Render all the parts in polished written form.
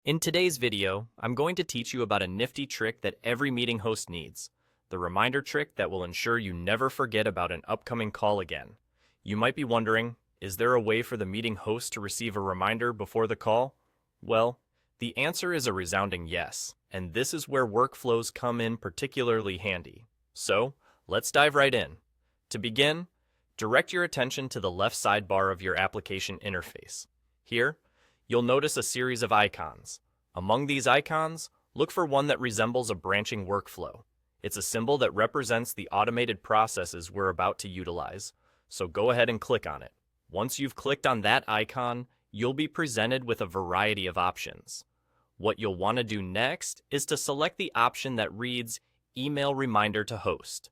In today's video, I'm going to teach you about a nifty trick that every meeting host needs, the reminder trick that will ensure you never forget about an upcoming call again. You might be wondering, is there a way for the meeting host to receive a reminder before the call? Well, the answer is a resounding yes, and this is where workflows come in particularly handy. So, let's dive right in. To begin, direct your attention to the left sidebar of your application interface. Here, you'll notice a series of icons. Among these icons, look for one that resembles a branching workflow. It's a symbol that represents the automated processes we're about to utilize, so go ahead and click on it. Once you've clicked on that icon, you'll be presented with a variety of options. What you'll want to do next is to select the option that reads Email Reminder to Host.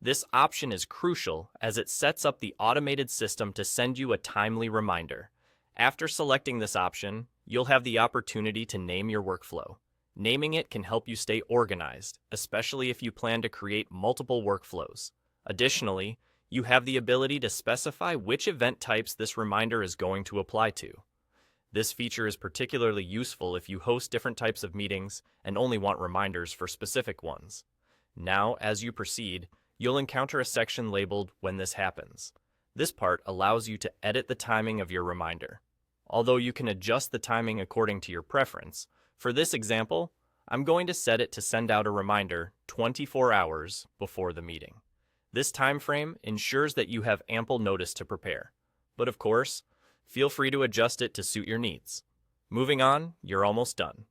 This option is crucial as it sets up the automated system to send you a timely reminder. After selecting this option, you'll have the opportunity to name your workflow. Naming it can help you stay organized, especially if you plan to create multiple workflows. Additionally, you have the ability to specify which event types this reminder is going to apply to. This feature is particularly useful if you host different types of meetings and only want reminders for specific ones. Now, as you proceed, you'll encounter a section labeled When This Happens. This part allows you to edit the timing of your reminder. Although you can adjust the timing according to your preference, for this example, I'm going to set it to send out a reminder 24 hours before the meeting. This time frame ensures that you have ample notice to prepare. But of course, feel free to adjust it to suit your needs. Moving on, you're almost done.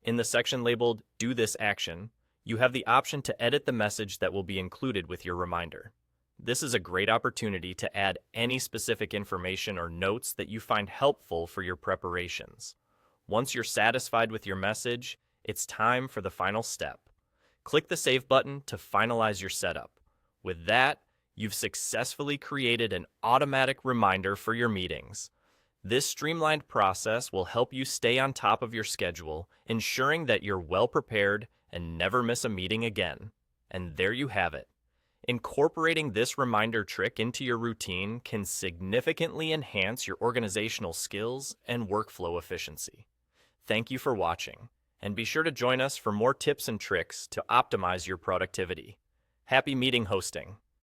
In the section labeled Do This Action, you have the option to edit the message that will be included with your reminder. This is a great opportunity to add any specific information or notes that you find helpful for your preparations. Once you're satisfied with your message, it's time for the final step. Click the Save button to finalize your setup. With that, you've successfully created an automatic reminder for your meetings. This streamlined process will help you stay on top of your schedule, ensuring that you're well prepared and never miss a meeting again. And there you have it. Incorporating this reminder trick into your routine can significantly enhance your organizational skills and workflow efficiency. Thank you for watching, and be sure to join us for more tips and tricks to optimize your productivity. Happy meeting hosting!